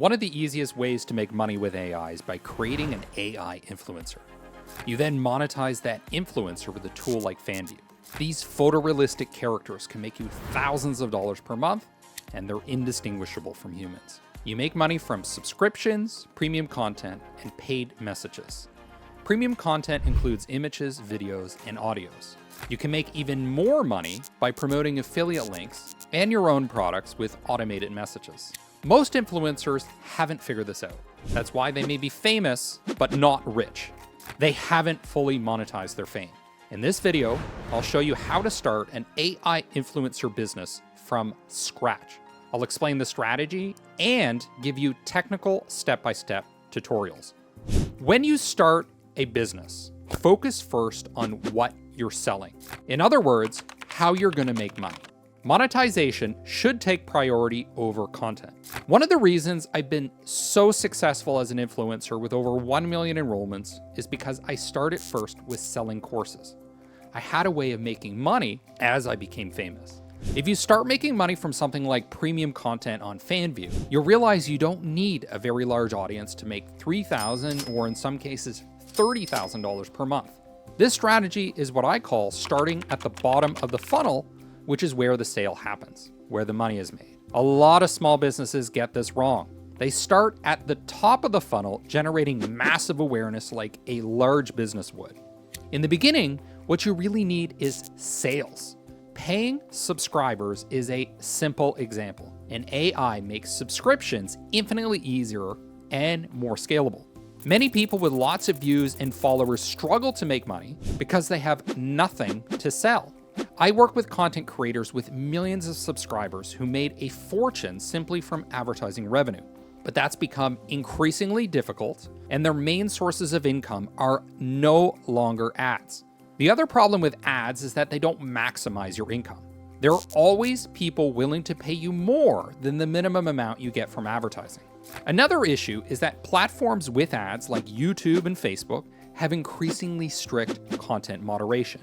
One of the easiest ways to make money with AI is by creating an AI influencer. You then monetize that influencer with a tool like Fanvue. These photorealistic characters can make you thousands of dollars per month, and they're indistinguishable from humans. You make money from subscriptions, premium content, and paid messages. Premium content includes images, videos, and audios. You can make even more money by promoting affiliate links and your own products with automated messages. Most influencers haven't figured this out. That's why they may be famous, but not rich. They haven't fully monetized their fame. In this video, I'll show you how to start an AI influencer business from scratch. I'll explain the strategy and give you technical step-by-step tutorials. When you start a business, focus first on what you're selling. In other words, how you're going to make money. Monetization should take priority over content. One of the reasons I've been so successful as an influencer with over 1 million enrollments is because I started first with selling courses. I had a way of making money as I became famous. If you start making money from something like premium content on Fanvue, you'll realize you don't need a very large audience to make $3,000 or in some cases $30,000 per month. This strategy is what I call starting at the bottom of the funnel, which is where the sale happens, where the money is made. A lot of small businesses get this wrong. They start at the top of the funnel, generating massive awareness like a large business would. In the beginning, what you really need is sales. Paying subscribers is a simple example, and AI makes subscriptions infinitely easier and more scalable. Many people with lots of views and followers struggle to make money because they have nothing to sell. I work with content creators with millions of subscribers who made a fortune simply from advertising revenue. But that's become increasingly difficult, and their main sources of income are no longer ads. The other problem with ads is that they don't maximize your income. There are always people willing to pay you more than the minimum amount you get from advertising. Another issue is that platforms with ads like YouTube and Facebook have increasingly strict content moderation.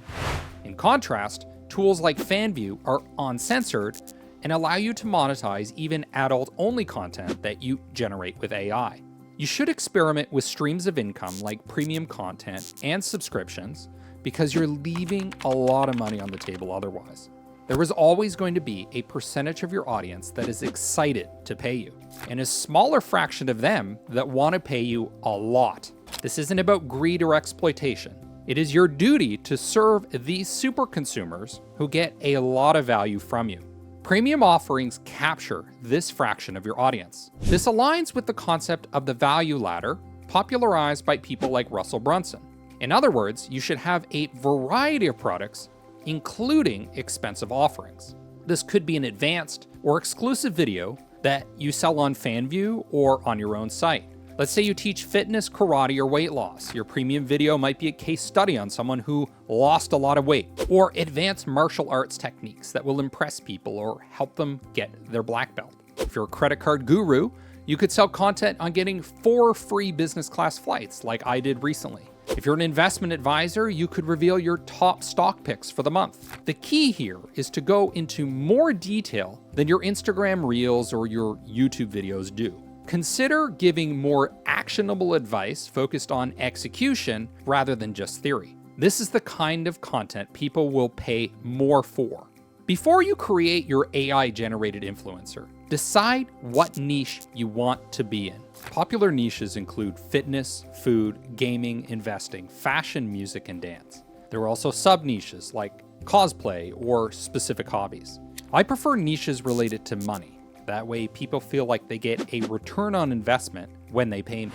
In contrast, tools like Fanvue are uncensored and allow you to monetize even adult-only content that you generate with AI. You should experiment with streams of income like premium content and subscriptions because you're leaving a lot of money on the table otherwise. There is always going to be a percentage of your audience that is excited to pay you, and a smaller fraction of them that want to pay you a lot. This isn't about greed or exploitation. It is your duty to serve these super consumers who get a lot of value from you. Premium offerings capture this fraction of your audience. This aligns with the concept of the value ladder, popularized by people like Russell Brunson. In other words, you should have a variety of products, including expensive offerings. This could be an advanced or exclusive video that you sell on Fanvue or on your own site. Let's say you teach fitness, karate, or weight loss. Your premium video might be a case study on someone who lost a lot of weight, or advanced martial arts techniques that will impress people or help them get their black belt. If you're a credit card guru, you could sell content on getting 4 free business class flights like I did recently. If you're an investment advisor, you could reveal your top stock picks for the month. The key here is to go into more detail than your Instagram Reels or your YouTube videos do. Consider giving more actionable advice focused on execution rather than just theory. This is the kind of content people will pay more for. Before you create your AI-generated influencer, decide what niche you want to be in. Popular niches include fitness, food, gaming, investing, fashion, music, and dance. There are also sub-niches like cosplay or specific hobbies. I prefer niches related to money. That way people feel like they get a return on investment when they pay me.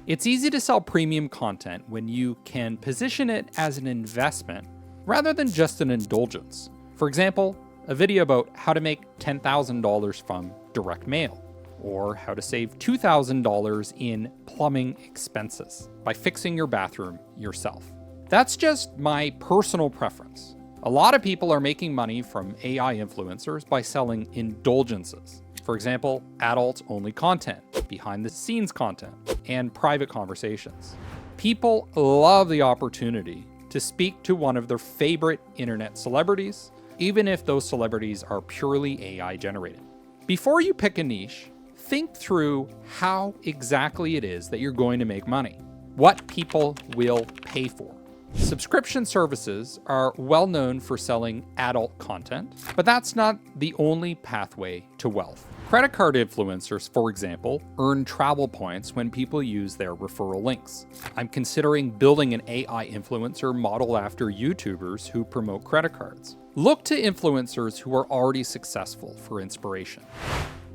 It's easy to sell premium content when you can position it as an investment rather than just an indulgence. For example, a video about how to make $10,000 from direct mail, or how to save $2,000 in plumbing expenses by fixing your bathroom yourself. That's just my personal preference. A lot of people are making money from AI influencers by selling indulgences. For example, adults-only content, behind-the-scenes content, and private conversations. People love the opportunity to speak to one of their favorite internet celebrities, even if those celebrities are purely AI generated. Before you pick a niche, think through how exactly it is that you're going to make money, what people will pay for. Subscription services are well known for selling adult content, but that's not the only pathway to wealth. Credit card influencers, for example, earn travel points when people use their referral links. I'm considering building an AI influencer modeled after YouTubers who promote credit cards. Look to influencers who are already successful for inspiration.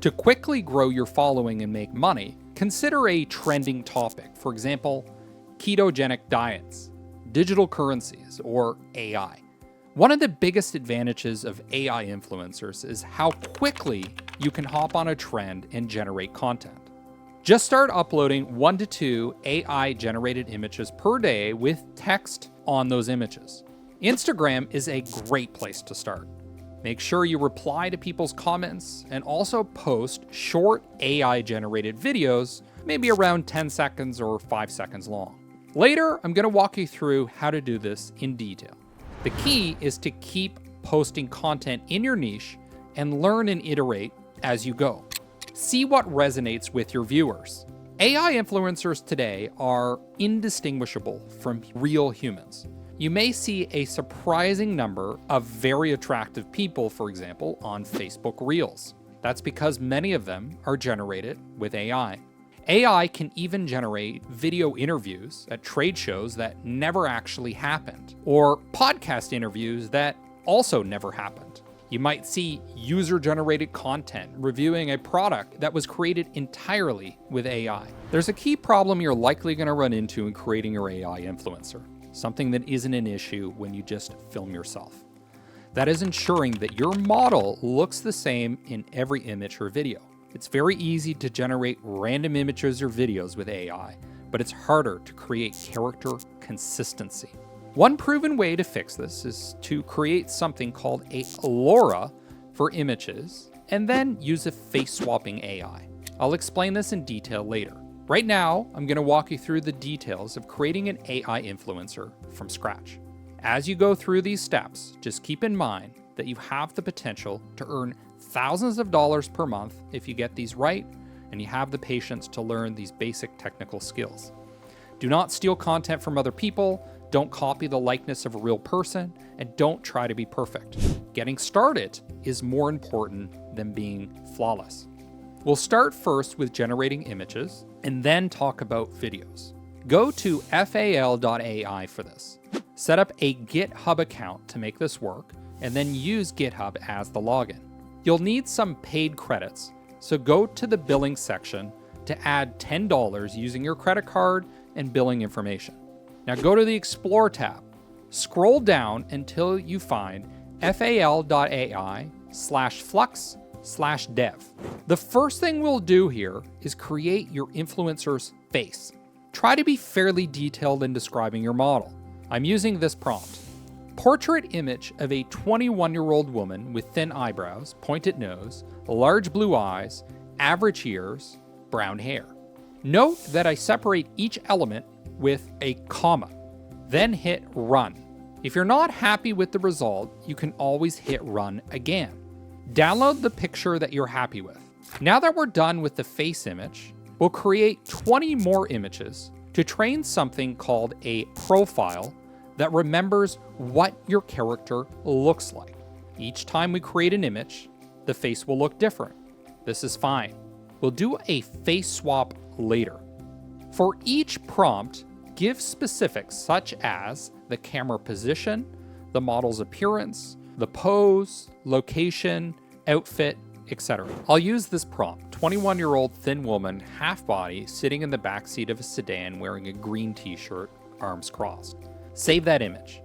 To quickly grow your following and make money, consider a trending topic, for example, ketogenic diets, digital currencies, or AI. One of the biggest advantages of AI influencers is how quickly you can hop on a trend and generate content. Just start uploading 1 to 2 AI-generated images per day with text on those images. Instagram is a great place to start. Make sure you reply to people's comments and also post short AI-generated videos, maybe around 10 seconds or 5 seconds long. Later, I'm going to walk you through how to do this in detail. The key is to keep posting content in your niche and learn and iterate as you go. See what resonates with your viewers. AI influencers today are indistinguishable from real humans. You may see a surprising number of very attractive people, for example, on Facebook Reels. That's because many of them are generated with AI. AI can even generate video interviews at trade shows that never actually happened, or podcast interviews that also never happened. You might see user-generated content reviewing a product that was created entirely with AI. There's a key problem you're likely going to run into in creating your AI influencer, something that isn't an issue when you just film yourself. That is ensuring that your model looks the same in every image or video. It's very easy to generate random images or videos with AI, but it's harder to create character consistency. One proven way to fix this is to create something called a LoRA for images, and then use a face-swapping AI. I'll explain this in detail later. Right now, I'm going to walk you through the details of creating an AI influencer from scratch. As you go through these steps, just keep in mind that you have the potential to earn thousands of dollars per month if you get these right and you have the patience to learn these basic technical skills. Do not steal content from other people, don't copy the likeness of a real person, and don't try to be perfect. Getting started is more important than being flawless. We'll start first with generating images and then talk about videos. Go to fal.ai for this. Set up a GitHub account to make this work, and then use GitHub as the login. You'll need some paid credits, so go to the billing section to add $10 using your credit card and billing information. Now go to the Explore tab. Scroll down until you find fal.ai/flux/dev. The first thing we'll do here is create your influencer's face. Try to be fairly detailed in describing your model. I'm using this prompt. Portrait image of a 21-year-old woman with thin eyebrows, pointed nose, large blue eyes, average ears, brown hair. Note that I separate each element with a comma, then hit run. If you're not happy with the result, you can always hit run again. Download the picture that you're happy with. Now that we're done with the face image, we'll create 20 more images to train something called a profile that remembers what your character looks like. Each time we create an image, the face will look different. This is fine. We'll do a face swap later. For each prompt, give specifics such as the camera position, the model's appearance, the pose, location, outfit, etc. I'll use this prompt. 21-year-old thin woman, half body, sitting in the backseat of a sedan wearing a green t-shirt, arms crossed. Save that image.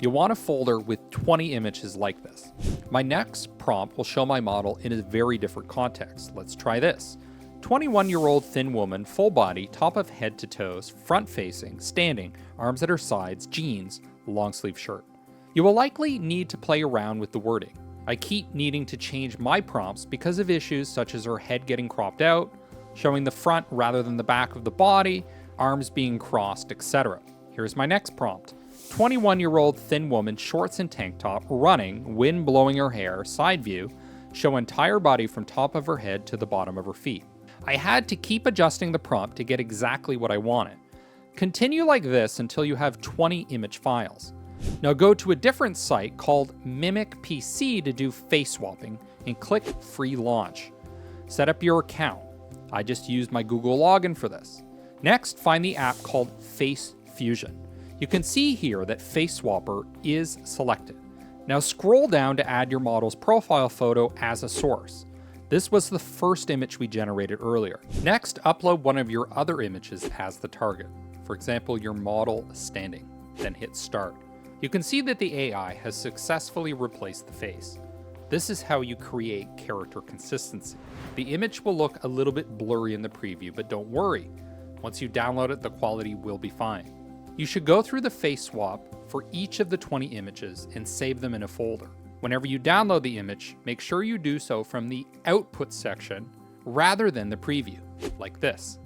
You'll want a folder with 20 images like this. My next prompt will show my model in a very different context. Let's try this. 21-year-old thin woman, full body, top of head to toes, front facing, standing, arms at her sides, jeans, long sleeve shirt. You will likely need to play around with the wording. I keep needing to change my prompts because of issues such as her head getting cropped out, showing the front rather than the back of the body, arms being crossed, etc. Here's my next prompt. 21-year-old thin woman, shorts and tank top, running, wind blowing her hair, side view, show entire body from top of her head to the bottom of her feet. I had to keep adjusting the prompt to get exactly what I wanted. Continue like this until you have 20 image files. Now go to a different site called Mimic PC to do face swapping and click Free Launch. Set up your account. I just used my Google login for this. Next, find the app called Face Fusion. You can see here that Face Swapper is selected. Now scroll down to add your model's profile photo as a source. This was the first image we generated earlier. Next, upload one of your other images as the target. For example, your model standing. Then hit Start. You can see that the AI has successfully replaced the face. This is how you create character consistency. The image will look a little bit blurry in the preview, but don't worry. Once you download it, the quality will be fine. You should go through the face swap for each of the 20 images and save them in a folder. Whenever you download the image, make sure you do so from the output section rather than the preview, like this.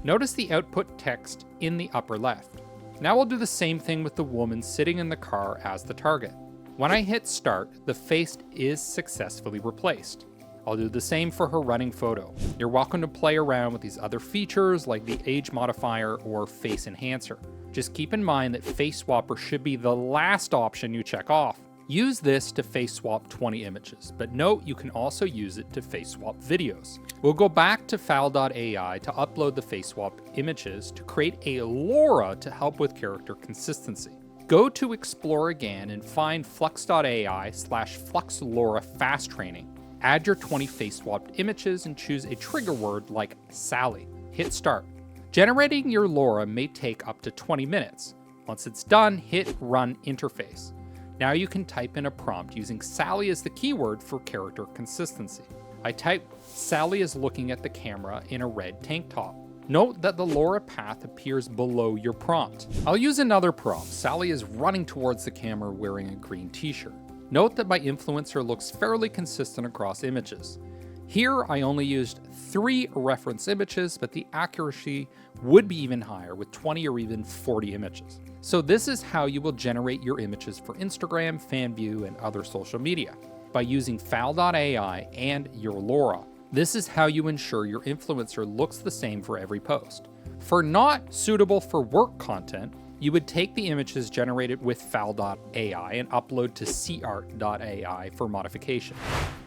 Notice the output text in the upper left. Now we'll do the same thing with the woman sitting in the car as the target. When I hit Start, the face is successfully replaced. I'll do the same for her running photo. You're welcome to play around with these other features like the age modifier or face enhancer. Just keep in mind that Face Swapper should be the last option you check off. Use this to face swap 20 images, but note you can also use it to face swap videos. We'll go back to Fal.ai to upload the face swap images to create a LoRA to help with character consistency. Go to Explore again and find flux.ai/flux LoRA fast training. Add your 20 face swapped images and choose a trigger word like Sally. Hit Start. Generating your LoRA may take up to 20 minutes. Once it's done, hit Run Interface. Now you can type in a prompt using Sally as the keyword for character consistency. I type Sally is looking at the camera in a red tank top. Note that the LoRA path appears below your prompt. I'll use another prompt. Sally is running towards the camera wearing a green t-shirt. Note that my influencer looks fairly consistent across images. Here I only used 3 reference images, but the accuracy would be even higher with 20 or even 40 images. So this is how you will generate your images for Instagram, Fanvue, and other social media, by using Fal.ai and your LoRA. This is how you ensure your influencer looks the same for every post. For not suitable for work content, you would take the images generated with Fal.ai and upload to cart.ai for modification.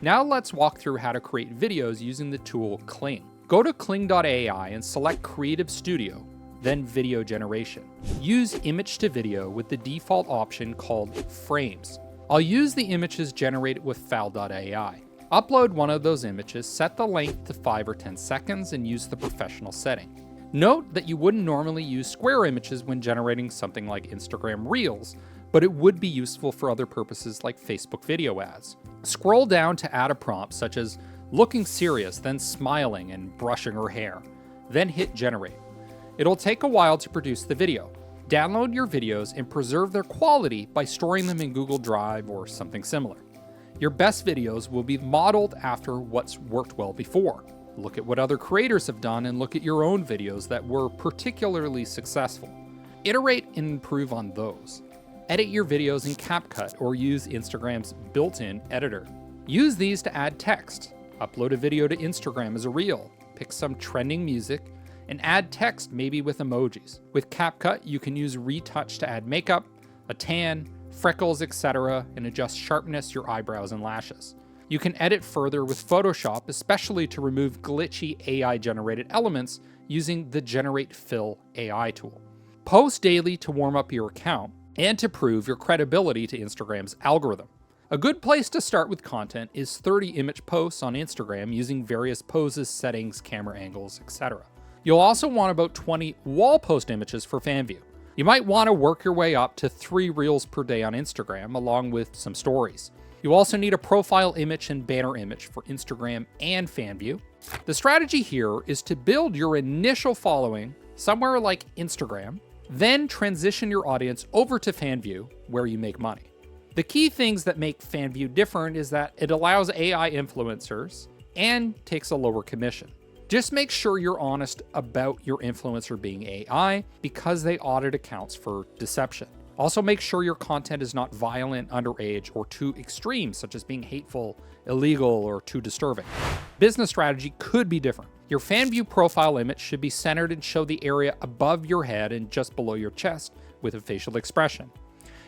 Now let's walk through how to create videos using the tool Kling. Go to Kling.ai and select Creative Studio, then Video Generation. Use Image to Video with the default option called Frames. I'll use the images generated with Fal.ai. Upload one of those images, set the length to 5 or 10 seconds, and use the professional setting. Note that you wouldn't normally use square images when generating something like Instagram Reels, but it would be useful for other purposes like Facebook video ads. Scroll down to add a prompt such as looking serious, then smiling and brushing her hair. Then hit Generate. It'll take a while to produce the video. Download your videos and preserve their quality by storing them in Google Drive or something similar. Your best videos will be modeled after what's worked well before. Look at what other creators have done and look at your own videos that were particularly successful. Iterate and improve on those. Edit your videos in CapCut or use Instagram's built-in editor. Use these to add text. Upload a video to Instagram as a reel. Pick some trending music and add text, maybe with emojis. With CapCut, you can use retouch to add makeup, a tan, freckles, etc., and adjust sharpness, your eyebrows, and lashes. You can edit further with Photoshop, especially to remove glitchy AI-generated elements using the Generate Fill AI tool. Post daily to warm up your account and to prove your credibility to Instagram's algorithm. A good place to start with content is 30 image posts on Instagram using various poses, settings, camera angles, etc. You'll also want about 20 wall post images for Fanvue. You might want to work your way up to 3 reels per day on Instagram, along with some stories. You also need a profile image and banner image for Instagram and Fanvue. The strategy here is to build your initial following somewhere like Instagram, then transition your audience over to Fanvue, where you make money. The key things that make Fanvue different is that it allows AI influencers and takes a lower commission. Just make sure you're honest about your influencer being AI because they audit accounts for deception. Also make sure your content is not violent, underage, or too extreme, such as being hateful, illegal, or too disturbing. Business strategy could be different. Your Fanvue profile image should be centered and show the area above your head and just below your chest with a facial expression.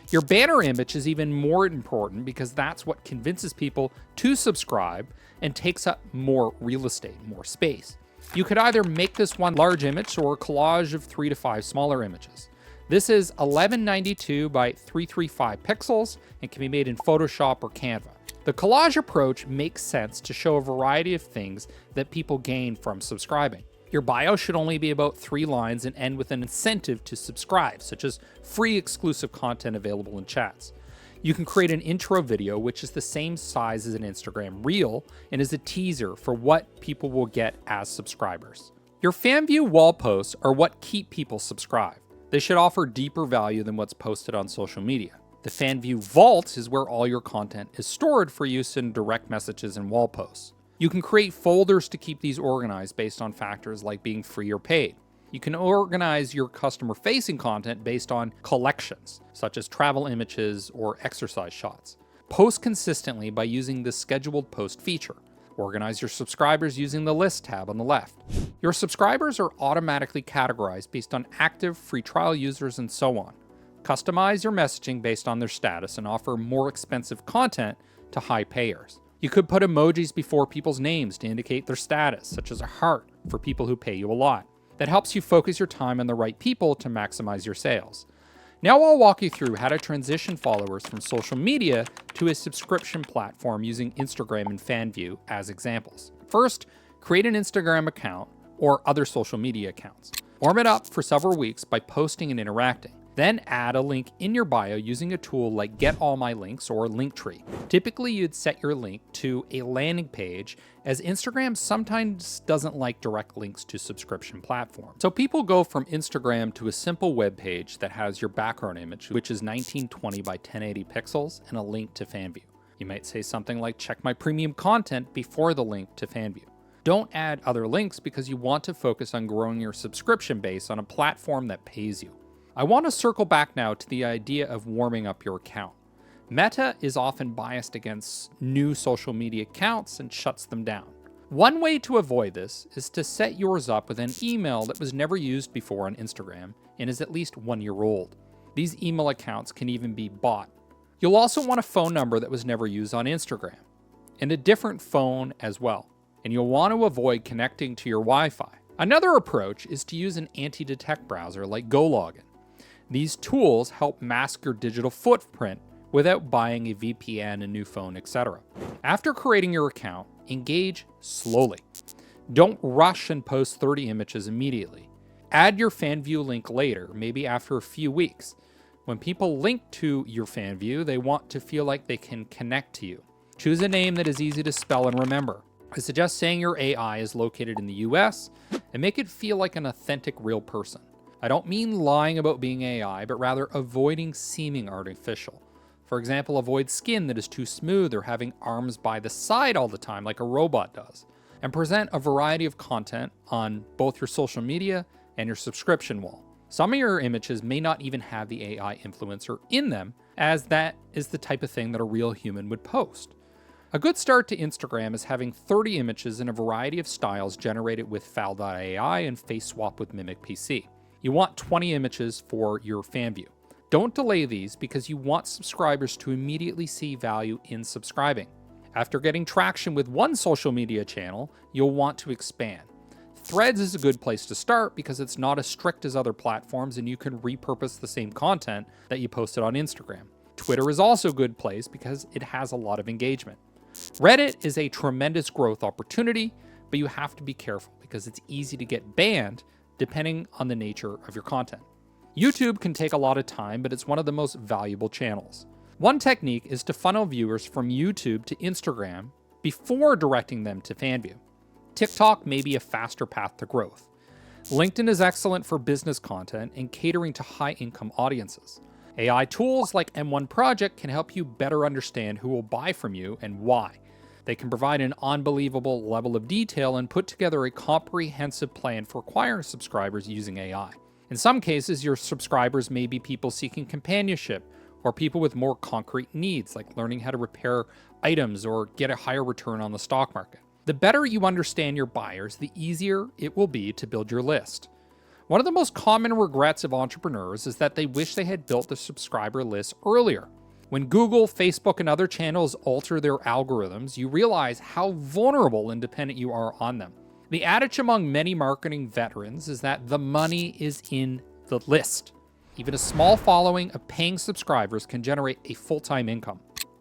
Your banner image is even more important because that's what convinces people to subscribe and takes up more real estate, more space. You could either make this one large image or a collage of 3 to 5 smaller images. This is 1192 by 335 pixels and can be made in Photoshop or Canva. The collage approach makes sense to show a variety of things that people gain from subscribing. Your bio should only be about 3 lines and end with an incentive to subscribe, such as free exclusive content available in chats. You can create an intro video, which is the same size as an Instagram Reel and is a teaser for what people will get as subscribers. Your Fanvue wall posts are what keep people subscribed. They should offer deeper value than what's posted on social media. The Fanvue Vault is where all your content is stored for use in direct messages and wall posts. You can create folders to keep these organized based on factors like being free or paid. You can organize your customer-facing content based on collections, such as travel images or exercise shots. Post consistently by using the scheduled post feature. Organize your subscribers using the list tab on the left. Your subscribers are automatically categorized based on active free trial users and so on. Customize your messaging based on their status and offer more expensive content to high payers. You could put emojis before people's names to indicate their status, such as a heart for people who pay you a lot. That helps you focus your time on the right people to maximize your sales. Now I'll walk you through how to transition followers from social media to a subscription platform using Instagram and Fanvue as examples. First, create an Instagram account or other social media accounts. Warm it up for several weeks by posting and interacting. Then add a link in your bio using a tool like Get All My Links or Linktree. Typically, you'd set your link to a landing page, as Instagram sometimes doesn't like direct links to subscription platforms. So people go from Instagram to a simple web page that has your background image, which is 1920 by 1080 pixels, and a link to Fanvue. You might say something like, check my premium content before the link to Fanvue. Don't add other links because you want to focus on growing your subscription base on a platform that pays you. I want to circle back now to the idea of warming up your account. Meta is often biased against new social media accounts and shuts them down. One way to avoid this is to set yours up with an email that was never used before on Instagram and is at least 1 year old. These email accounts can even be bought. You'll also want a phone number that was never used on Instagram, and a different phone as well. And you'll want to avoid connecting to your Wi-Fi. Another approach is to use an anti-detect browser like GoLogin. These tools help mask your digital footprint without buying a VPN, a new phone, etc. After creating your account, engage slowly. Don't rush and post 30 images immediately. Add your Fanvue link later, maybe after a few weeks. When people link to your Fanvue, they want to feel like they can connect to you. Choose a name that is easy to spell and remember. I suggest saying your AI is located in the US and make it feel like an authentic real person. I don't mean lying about being AI, but rather avoiding seeming artificial. For example, avoid skin that is too smooth or having arms by the side all the time like a robot does. And present a variety of content on both your social media and your subscription wall. Some of your images may not even have the AI influencer in them, as that is the type of thing that a real human would post. A good start to Instagram is having 30 images in a variety of styles generated with Fal.ai and Face Swap with Mimic PC. You want 20 images for your Fanvue. Don't delay these because you want subscribers to immediately see value in subscribing. After getting traction with one social media channel, you'll want to expand. Threads is a good place to start because it's not as strict as other platforms and you can repurpose the same content that you posted on Instagram. Twitter is also a good place because it has a lot of engagement. Reddit is a tremendous growth opportunity, but you have to be careful because it's easy to get banned depending on the nature of your content. YouTube can take a lot of time, but it's one of the most valuable channels. One technique is to funnel viewers from YouTube to Instagram before directing them to Fanvue. TikTok may be a faster path to growth. LinkedIn is excellent for business content and catering to high-income audiences. AI tools like M1 Project can help you better understand who will buy from you and why. They can provide an unbelievable level of detail and put together a comprehensive plan for acquiring subscribers using AI. In some cases, your subscribers may be people seeking companionship or people with more concrete needs, like learning how to repair items or get a higher return on the stock market. The better you understand your buyers, the easier it will be to build your list. One of the most common regrets of entrepreneurs is that they wish they had built their subscriber list earlier. When Google, Facebook, and other channels alter their algorithms, you realize how vulnerable and dependent you are on them. The adage among many marketing veterans is that the money is in the list. Even a small following of paying subscribers can generate a full-time income.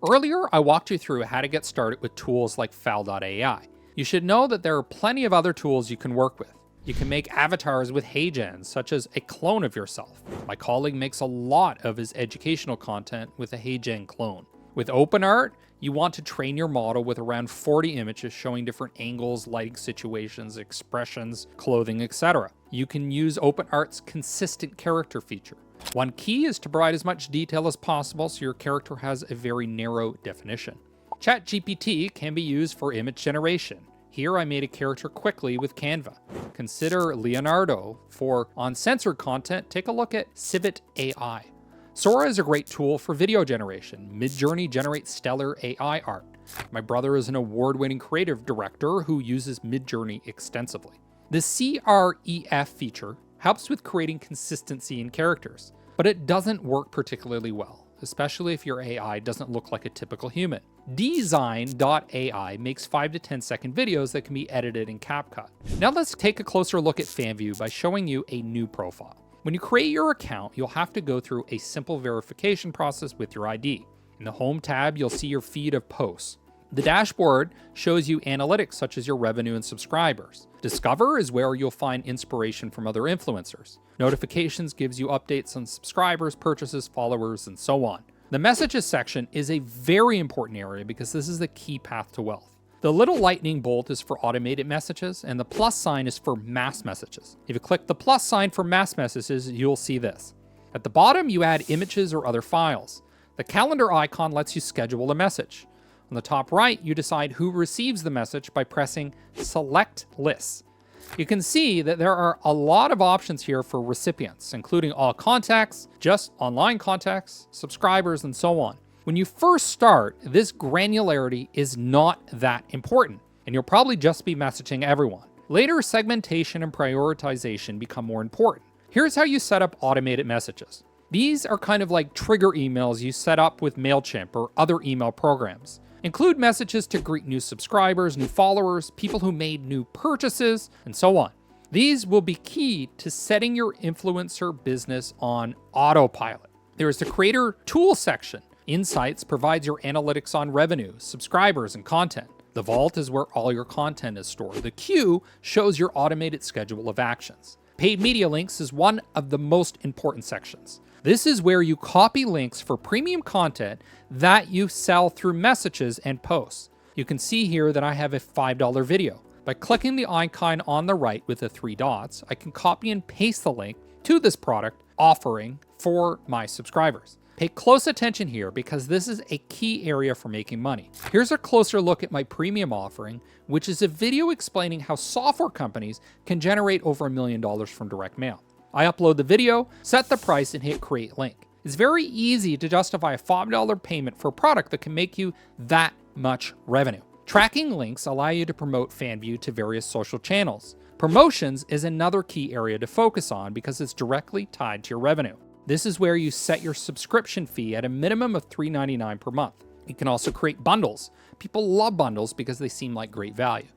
Earlier, I walked you through how to get started with tools like Fal.ai. You should know that there are plenty of other tools you can work with. You can make avatars with HeyGen, such as a clone of yourself. My colleague makes a lot of his educational content with a HeyGen clone. With OpenArt, you want to train your model with around 40 images showing different angles, lighting situations, expressions, clothing, etc. You can use OpenArt's consistent character feature. One key is to provide as much detail as possible so your character has a very narrow definition. ChatGPT can be used for image generation. Here I made a character quickly with Canva. Consider Leonardo. For uncensored content, take a look at Civet AI. Sora is a great tool for video generation. Midjourney generates stellar AI art. My brother is an award-winning creative director who uses Midjourney extensively. The CREF feature helps with creating consistency in characters, but it doesn't work particularly well, especially if your AI doesn't look like a typical human. Design.ai makes 5 to 10 second videos that can be edited in CapCut. Now let's take a closer look at Fanvue by showing you a new profile. When you create your account, you'll have to go through a simple verification process with your ID. In the Home tab, you'll see your feed of posts. The dashboard shows you analytics such as your revenue and subscribers. Discover is where you'll find inspiration from other influencers. Notifications gives you updates on subscribers, purchases, followers, and so on. The messages section is a very important area because this is the key path to wealth. The little lightning bolt is for automated messages, and the plus sign is for mass messages. If you click the plus sign for mass messages, you'll see this. At the bottom, you add images or other files. The calendar icon lets you schedule a message. On the top right, you decide who receives the message by pressing Select Lists. You can see that there are a lot of options here for recipients, including all contacts, just online contacts, subscribers, and so on. When you first start, this granularity is not that important, and you'll probably just be messaging everyone. Later, segmentation and prioritization become more important. Here's how you set up automated messages. These are kind of like trigger emails you set up with MailChimp or other email programs. Include messages to greet new subscribers, new followers, people who made new purchases, and so on. These will be key to setting your influencer business on autopilot. There is the Creator Tools section. Insights provides your analytics on revenue, subscribers, and content. The Vault is where all your content is stored. The Queue shows your automated schedule of actions. Paid media links is one of the most important sections. This is where you copy links for premium content that you sell through messages and posts. You can see here that I have a $5 video. By clicking the icon on the right with the 3 dots, I can copy and paste the link to this product offering for my subscribers. Pay close attention here because this is a key area for making money. Here's a closer look at my premium offering, which is a video explaining how software companies can generate over $1 million from direct mail. I upload the video, set the price, and hit create link. It's very easy to justify a $5 payment for a product that can make you that much revenue. Tracking links allow you to promote Fanvue to various social channels. Promotions is another key area to focus on because it's directly tied to your revenue. This is where you set your subscription fee at a minimum of $3.99 per month. You can also create bundles. People love bundles because they seem like great value.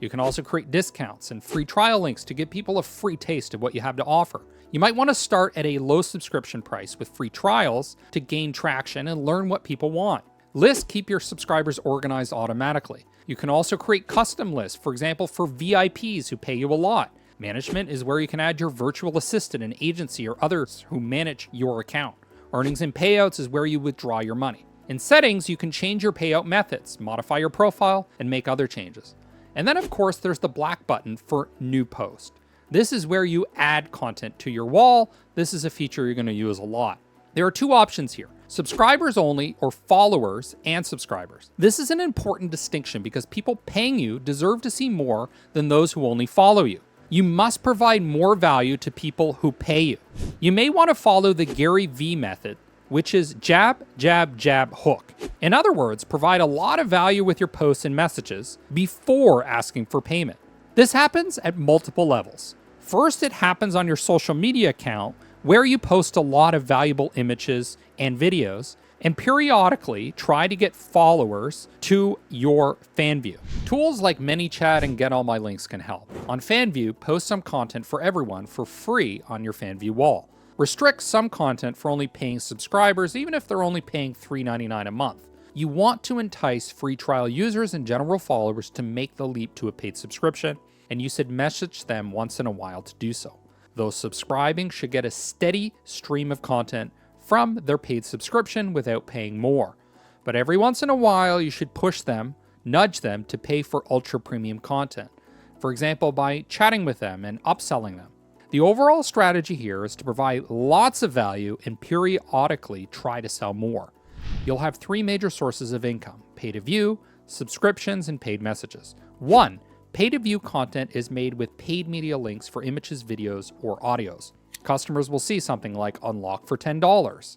You can also create discounts and free trial links to give people a free taste of what you have to offer. You might want to start at a low subscription price with free trials to gain traction and learn what people want. Lists keep your subscribers organized automatically. You can also create custom lists, for example, for VIPs who pay you a lot. Management is where you can add your virtual assistant, an agency, or others who manage your account. Earnings and payouts is where you withdraw your money. In settings, you can change your payout methods, modify your profile, and make other changes. And then, of course, there's the black button for New Post. This is where you add content to your wall. This is a feature you're going to use a lot. There are 2 options here: subscribers only or followers and subscribers. This is an important distinction because people paying you deserve to see more than those who only follow you. You must provide more value to people who pay you. You may want to follow the Gary V method, which is jab, jab, jab, hook. In other words, provide a lot of value with your posts and messages before asking for payment. This happens at multiple levels. First, it happens on your social media account where you post a lot of valuable images and videos, and periodically try to get followers to your Fanvue. Tools like ManyChat and Get All My Links can help. On Fanvue, post some content for everyone for free on your Fanvue wall. Restrict some content for only paying subscribers, even if they're only paying $3.99 a month. You want to entice free trial users and general followers to make the leap to a paid subscription, and you should message them once in a while to do so. Those subscribing should get a steady stream of content from their paid subscription without paying more. But every once in a while, you should push them, nudge them to pay for ultra premium content. For example, by chatting with them and upselling them. The overall strategy here is to provide lots of value and periodically try to sell more. You'll have three major sources of income: pay-to-view, subscriptions, and paid messages. 1. Pay-to-view content is made with paid media links for images, videos, or audios. Customers will see something like unlock for $10.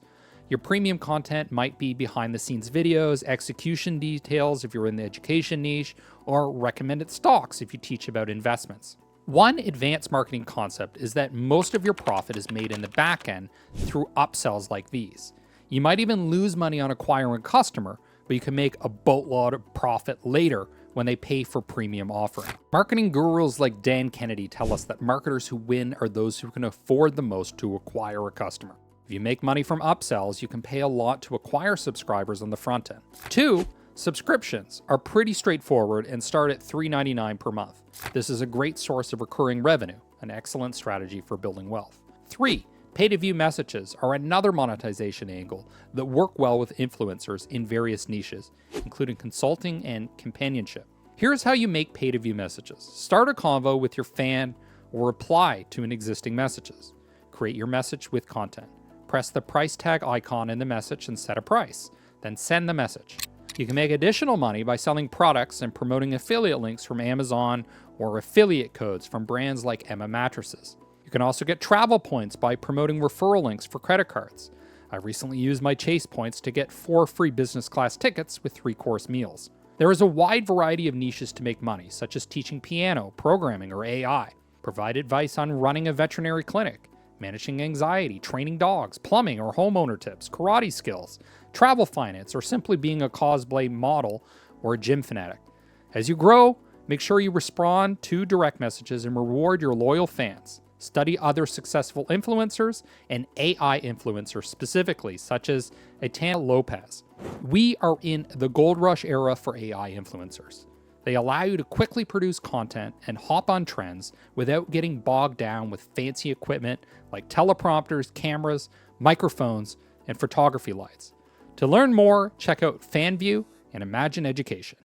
Your premium content might be behind-the-scenes videos, execution details if you're in the education niche, or recommended stocks if you teach about investments. One advanced marketing concept is that most of your profit is made in the back end through upsells like these. You might even lose money on acquiring a customer, but you can make a boatload of profit later when they pay for premium offering. Marketing gurus like Dan Kennedy tell us that marketers who win are those who can afford the most to acquire a customer. If you make money from upsells, you can pay a lot to acquire subscribers on the front end. 2. Subscriptions are pretty straightforward and start at $3.99 per month. This is a great source of recurring revenue, an excellent strategy for building wealth. 3. Pay-to-view messages are another monetization angle that work well with influencers in various niches, including consulting and companionship. Here's how you make pay-to-view messages. Start a convo with your fan or reply to an existing messages. Create your message with content. Press the price tag icon in the message and set a price. Then send the message. You can make additional money by selling products and promoting affiliate links from Amazon or affiliate codes from brands like Emma Mattresses. You can also get travel points by promoting referral links for credit cards. I recently used my Chase points to get 4 free business class tickets with 3-course meals. There is a wide variety of niches to make money, such as teaching piano, programming, or AI. Provide advice on running a veterinary clinic, managing anxiety, training dogs, plumbing or homeowner tips, karate skills, travel finance, or simply being a cosplay model or a gym fanatic. As you grow, make sure you respond to direct messages and reward your loyal fans. Study other successful influencers and AI influencers specifically, such as Etana Lopez. We are in the gold rush era for AI influencers. They allow you to quickly produce content and hop on trends without getting bogged down with fancy equipment like teleprompters, cameras, microphones, and photography lights. To learn more, check out Fanvue and Imagine Education.